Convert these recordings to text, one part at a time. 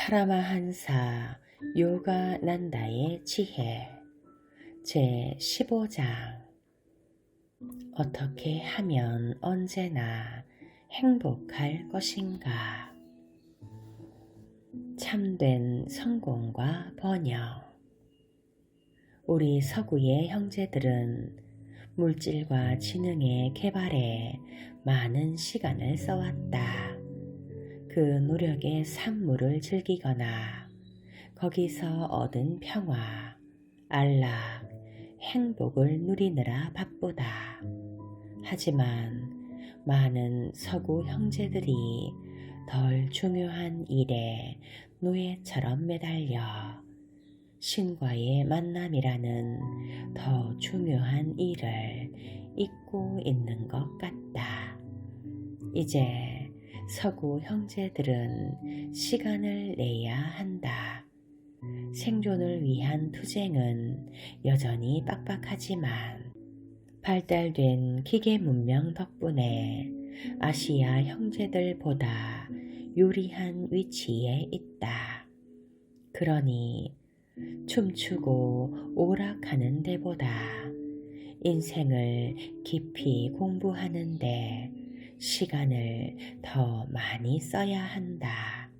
사람아 한사 요가 난다의 지혜 제15장 어떻게 하면 언제나 행복할 것인가. 참된 성공과 번영. 우리 서구의 형제들은 물질과 지능의 개발에 많은 시간을 써왔다. 그 노력의 산물을 즐기거나 거기서 얻은 평화, 안락, 행복을 누리느라 바쁘다. 하지만 많은 서구 형제들이 덜 중요한 일에 노예처럼 매달려 신과의 만남이라는 더 중요한 일을 잊고 있는 것 같다. 이제 서구 형제들은 시간을 내야 한다. 생존을 위한 투쟁은 여전히 빡빡하지만 발달된 기계 문명 덕분에 아시아 형제들보다 유리한 위치에 있다. 그러니 춤추고 오락하는 데보다 인생을 깊이 공부하는데 시간을 더 많이 써야 한다.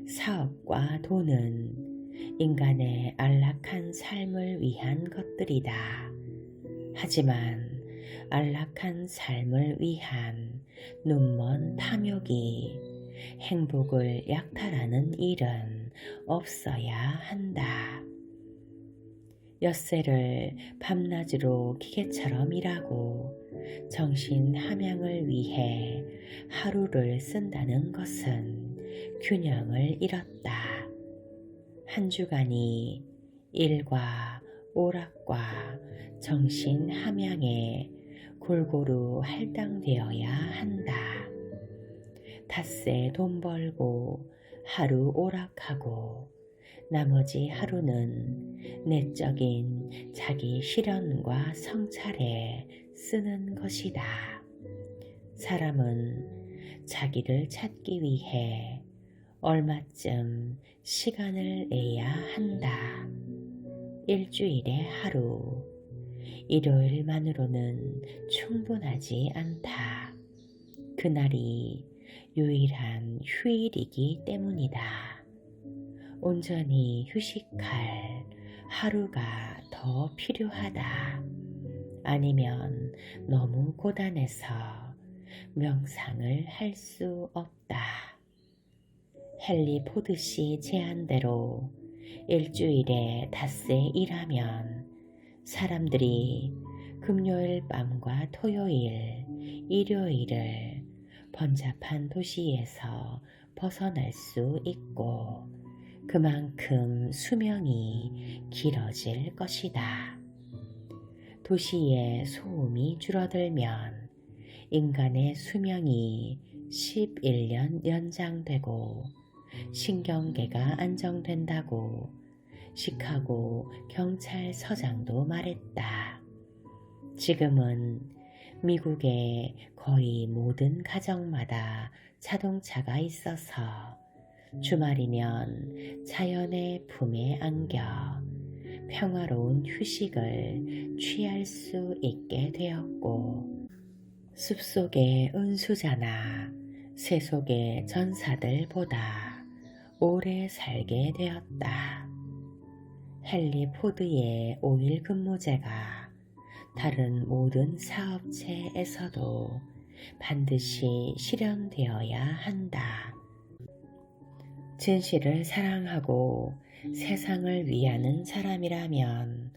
사업과 돈은 인간의 안락한 삶을 위한 것들이다. 하지만 안락한 삶을 위한 눈먼 탐욕이 행복을 약탈하는 일은 없어야 한다. 엿새를 밤낮으로 기계처럼 일하고 정신 함양을 위해 하루를 쓴다는 것은 균형을 잃었다. 한 주간이 일과 오락과 정신 함양에 골고루 할당되어야 한다. 닷새 돈 벌고 하루 오락하고 나머지 하루는 내적인 자기 실현과 성찰에 쓰는 것이다. 사람은 자기를 찾기 위해 얼마쯤 시간을 내야 한다. 일주일에 하루, 일요일만으로는 충분하지 않다. 그날이 유일한 휴일이기 때문이다. 온전히 휴식할 하루가 더 필요하다. 아니면 너무 고단해서 명상을 할 수 없다. 헨리 포드 씨 제안대로 일주일에 닷새 일하면 사람들이 금요일 밤과 토요일, 일요일을 번잡한 도시에서 벗어날 수 있고 그만큼 수명이 길어질 것이다. 도시의 소음이 줄어들면 인간의 수명이 11년 연장되고 신경계가 안정된다고 시카고 경찰서장도 말했다. 지금은 미국의 거의 모든 가정마다 자동차가 있어서 주말이면 자연의 품에 안겨 평화로운 휴식을 취할 수 있게 되었고 숲속의 은수자나 새 속의 전사들보다 오래 살게 되었다. 헨리 포드의 5일 근무제가 다른 모든 사업체에서도 반드시 실현되어야 한다. 진실을 사랑하고 세상을 위하는 사람이라면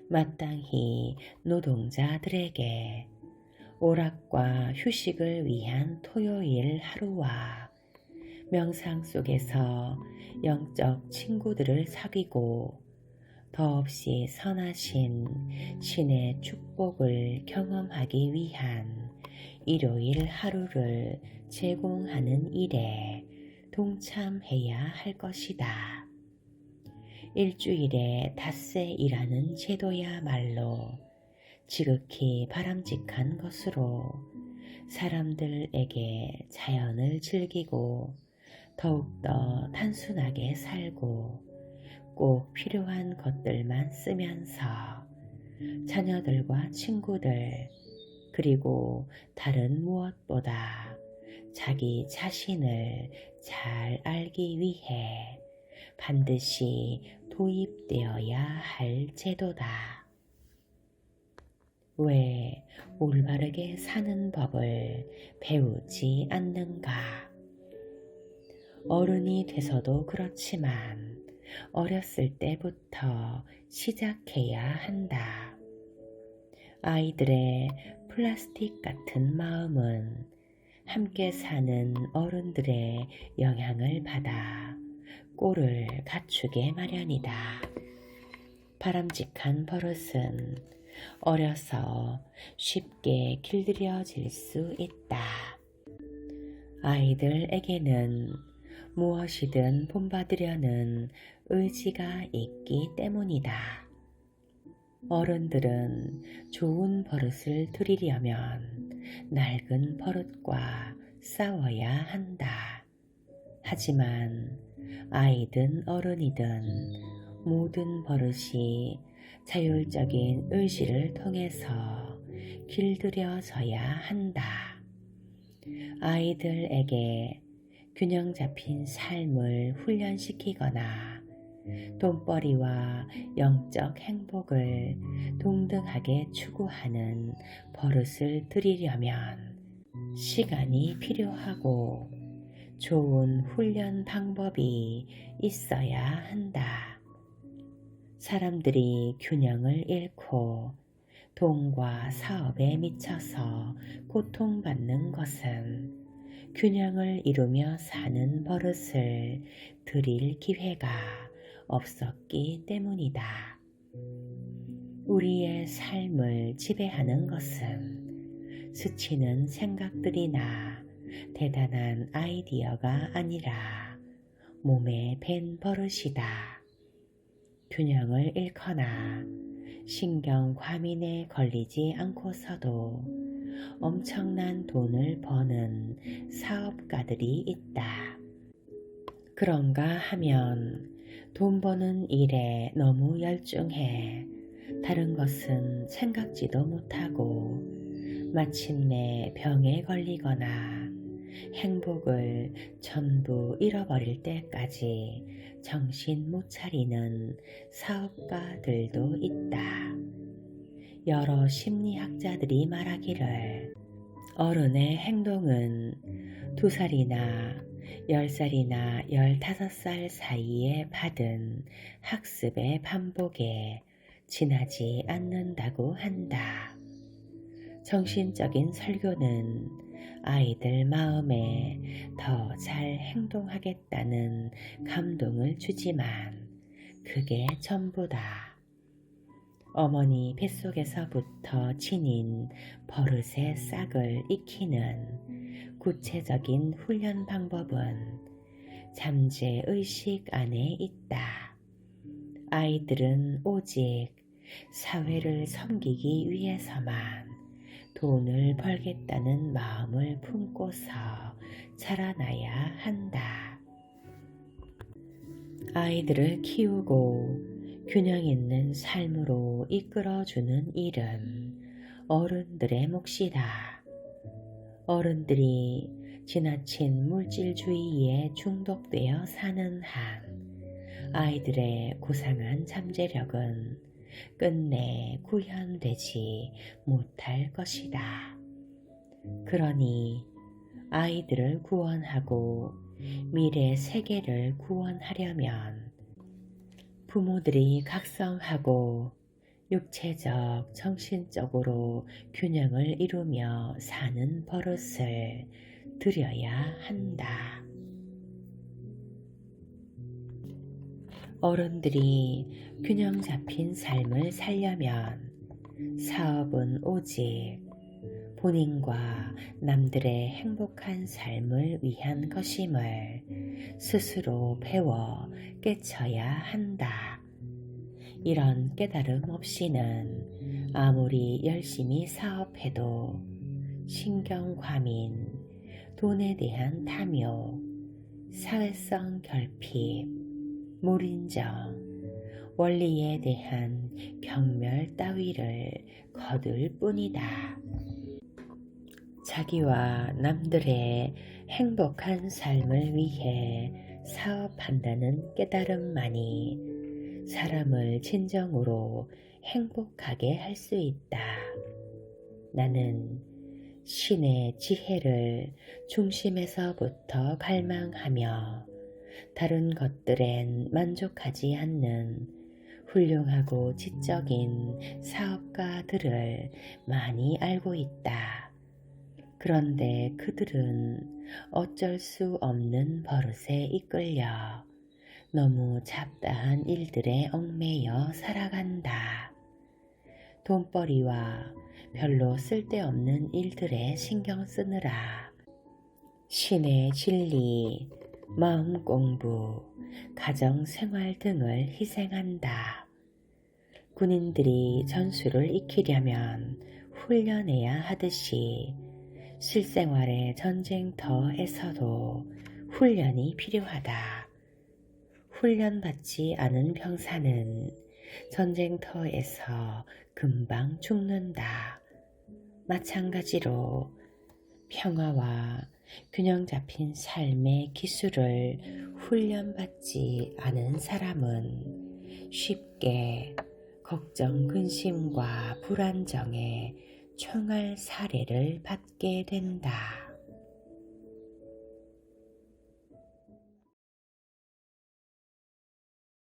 마땅히 노동자들에게 오락과 휴식을 위한 토요일 하루와 명상 속에서 영적 친구들을 사귀고 더없이 선하신 신의 축복을 경험하기 위한 일요일 하루를 제공하는 일에 동참해야 할 것이다. 일주일에 닷새 일하는 제도야말로 지극히 바람직한 것으로 사람들에게 자연을 즐기고 더욱더 단순하게 살고 꼭 필요한 것들만 쓰면서 자녀들과 친구들 그리고 다른 무엇보다 자기 자신을 잘 알기 위해 반드시 도입되어야 할 제도다. 왜 올바르게 사는 법을 배우지 않는가? 어른이 돼서도 그렇지만 어렸을 때부터 시작해야 한다. 아이들의 플라스틱 같은 마음은 함께 사는 어른들의 영향을 받아 꼴을 갖추게 마련이다. 바람직한 버릇은 어려서 쉽게 길들여질 수 있다. 아이들에게는 무엇이든 본받으려는 의지가 있기 때문이다. 어른들은 좋은 버릇을 들이려면 낡은 버릇과 싸워야 한다. 하지만 아이든 어른이든 모든 버릇이 자율적인 의지를 통해서 길들여져야 한다. 아이들에게 균형 잡힌 삶을 훈련시키거나 돈벌이와 영적 행복을 동등하게 추구하는 버릇을 들이려면 시간이 필요하고 좋은 훈련 방법이 있어야 한다. 사람들이 균형을 잃고 돈과 사업에 미쳐서 고통받는 것은 균형을 이루며 사는 버릇을 들일 기회가 없었기 때문이다. 우리의 삶을 지배하는 것은 스치는 생각들이나 대단한 아이디어가 아니라 몸에 밴 버릇이다. 균형을 잃거나 신경 과민에 걸리지 않고서도 엄청난 돈을 버는 사업가들이 있다. 그런가 하면 돈 버는 일에 너무 열중해 다른 것은 생각지도 못하고 마침내 병에 걸리거나 행복을 전부 잃어버릴 때까지 정신 못 차리는 사업가들도 있다. 여러 심리학자들이 말하기를 어른의 행동은 2살이나 10살이나 15살 사이에 받은 학습의 반복에 지나지 않는다고 한다. 정신적인 설교는 아이들 마음에 더 잘 행동하겠다는 감동을 주지만 그게 전부다. 어머니 뱃속에서부터 지닌 버릇의 싹을 익히는 구체적인 훈련 방법은 잠재의식 안에 있다. 아이들은 오직 사회를 섬기기 위해서만 돈을 벌겠다는 마음을 품고서 자라나야 한다. 아이들을 키우고 균형 있는 삶으로 이끌어주는 일은 어른들의 몫이다. 어른들이 지나친 물질주의에 중독되어 사는 한 아이들의 고상한 잠재력은 끝내 구현되지 못할 것이다. 그러니 아이들을 구원하고 미래 세계를 구원하려면 부모들이 각성하고 육체적, 정신적으로 균형을 이루며 사는 버릇을 들여야 한다. 어른들이 균형 잡힌 삶을 살려면 사업은 오직 본인과 남들의 행복한 삶을 위한 것임을 스스로 배워 깨쳐야 한다. 이런 깨달음 없이는 아무리 열심히 사업해도 신경 과민, 돈에 대한 탐욕, 사회성 결핍, 무인정, 원리에 대한 경멸 따위를 거둘 뿐이다. 자기와 남들의 행복한 삶을 위해 사업한다는 깨달음만이 사람을 진정으로 행복하게 할 수 있다. 나는 신의 지혜를 중심에서부터 갈망하며 다른 것들엔 만족하지 않는 훌륭하고 지적인 사업가들을 많이 알고 있다. 그런데 그들은 어쩔 수 없는 버릇에 이끌려 너무 잡다한 일들에 얽매여 살아간다. 돈벌이와 별로 쓸데없는 일들에 신경 쓰느라 신의 진리, 마음 공부, 가정 생활 등을 희생한다. 군인들이 전술을 익히려면 훈련해야 하듯이 실생활의 전쟁터에서도 훈련이 필요하다. 훈련받지 않은 병사는 전쟁터에서 금방 죽는다. 마찬가지로 평화와 균형 잡힌 삶의 기술을 훈련받지 않은 사람은 쉽게 걱정, 근심과 불안정에 총알 살해를 받게 된다.